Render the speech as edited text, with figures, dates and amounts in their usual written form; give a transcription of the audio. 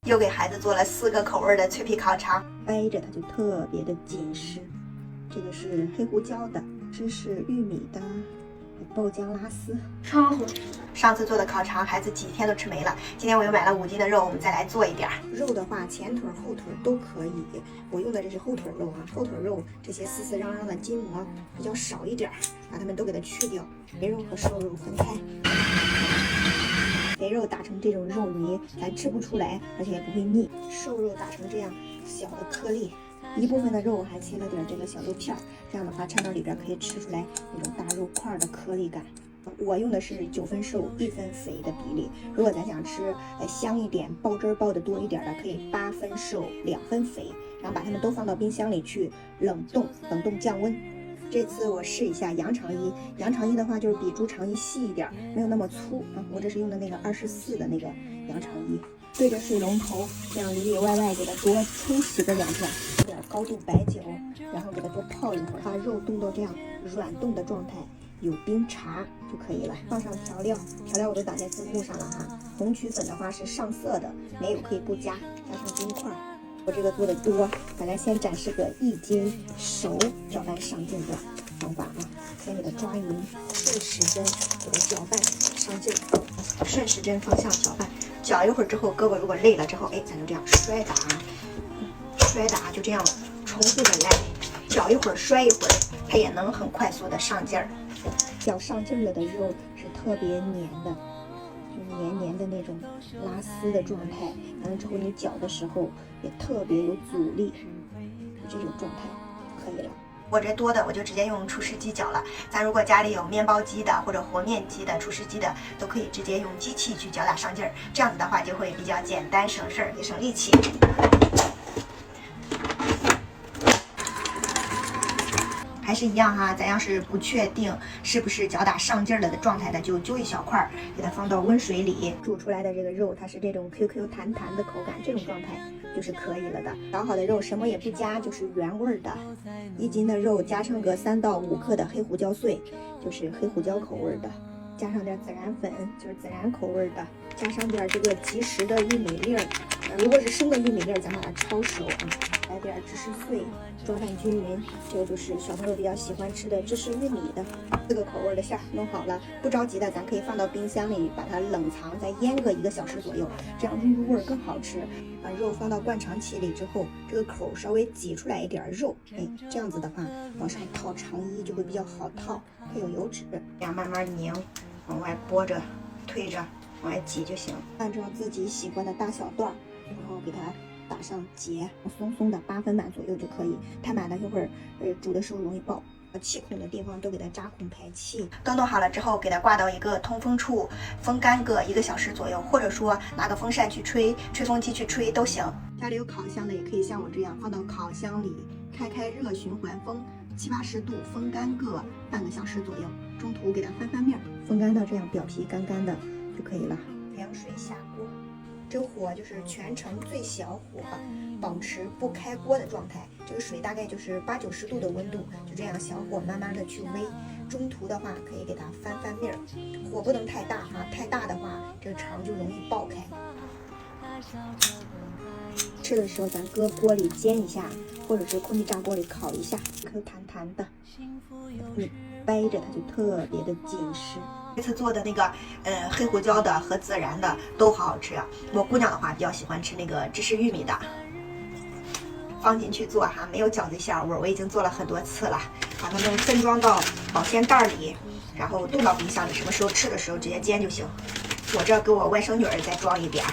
又给孩子做了4个口味的脆皮烤肠，掰着它就特别的紧实。这个是黑胡椒的，芝士玉米的，爆浆拉丝，超好吃。上次做的烤肠，孩子几天都吃没了。今天我又买了5斤的肉，我们再来做一点。肉的话，前腿后腿都可以。我用的这是后腿肉啊，后腿肉这些丝丝瓤瓤的筋膜比较少一点，把它们都给它去掉，肥肉和瘦肉分开。肥肉打成这种肉泥，咱吃不出来，而且也不会腻。瘦肉打成这样小的颗粒，一部分的肉还切了点这个小肉片，这样的话掺到里边可以吃出来那种大肉块的颗粒感。我用的是9分瘦1分肥的比例，如果咱想吃香一点，爆汁爆的多一点的，可以8分瘦2分肥，然后把它们都放到冰箱里去冷冻降温。这次我试一下羊肠衣，羊肠衣的话就是比猪肠衣细一点，没有那么粗啊。我这是用的那个24的那个羊肠衣，对着水龙头这样里里外外给它多冲洗个2下，有点高度白酒，然后给它多泡一会儿，把肉冻到这样软冻的状态，有冰碴就可以了。放上调料我都打在字幕上了哈。红曲粉的话是上色的，没有可以不加，加上冰块。我这个做的多，大家先展示个1斤熟搅拌上劲的方法啊，先给它抓匀，顺时针给它搅拌上劲，顺时针方向搅拌，搅一会儿之后，胳膊如果累了之后，咱就这样摔打，就这样重复的来，搅一会儿摔一会儿，它也能很快速的上劲儿。搅上劲了的肉是特别黏的，就是黏黏的那种拉丝的状态，完了之后你搅的时候也特别有阻力，这种状态可以了。我这多的我就直接用厨师机搅了，咱如果家里有面包机的或者和面机的、厨师机的，都可以直接用机器去搅打上劲儿，这样子的话就会比较简单省事儿，也省力气。还是一样哈，咱要是不确定是不是搅打上劲儿了的状态的，就揪一小块，给它放到温水里煮出来的这个肉，它是这种 QQ 弹弹的口感，这种状态就是可以了的。炒好的肉什么也不加，就是原味的。1斤的肉加上个3到5克的黑胡椒碎，就是黑胡椒口味的。加上点孜然粉，就是孜然口味的。加上点这个即食的玉米粒儿，如果是生的玉米粒儿，咱把它焯熟啊。来点芝士碎，装拌均匀。这个就是小朋友比较喜欢吃的芝士玉米的4个口味的馅儿弄好了，不着急的咱可以放到冰箱里把它冷藏，再腌个1个小时左右，这样入味儿更好吃。把肉放到灌肠器里之后，这个口稍微挤出来一点肉，这样子的话往上套肠衣就会比较好套，会有油脂，这样慢慢拧，往外拨着推着往外挤就行，按照自己喜欢的大小段，然后给它打上结，松松的8分满左右就可以。太满了一会儿煮的时候容易爆。气孔的地方都给它扎孔排气。都弄好了之后，给它挂到一个通风处，风干个1个小时左右，或者说拿个风扇去吹，吹风机去吹都行。家里有烤箱的也可以像我这样放到烤箱里，开热循环风，70、80度，风干个半个小时左右。中途给它翻面，风干到这样表皮干干的就可以了。凉水下锅。这火就是全程最小火，保持不开锅的状态。这个水大概就是80、90度的温度，就这样小火慢慢的去煨。中途的话可以给它翻面，火不能太大哈，太大的话这个肠就容易爆开。吃的时候咱搁锅里煎一下，或者是空气炸锅里烤一下，颗弹弹的，你掰着它就特别的紧实。这次做的那个黑胡椒的和孜然的都好好吃啊。我姑娘的话比较喜欢吃那个芝士玉米的，放进去做哈，没有饺子馅味，我已经做了很多次了。把它们分装到保鲜袋里，然后冻到冰箱里，什么时候吃的时候直接煎就行。我这给我外甥女儿再装一点儿。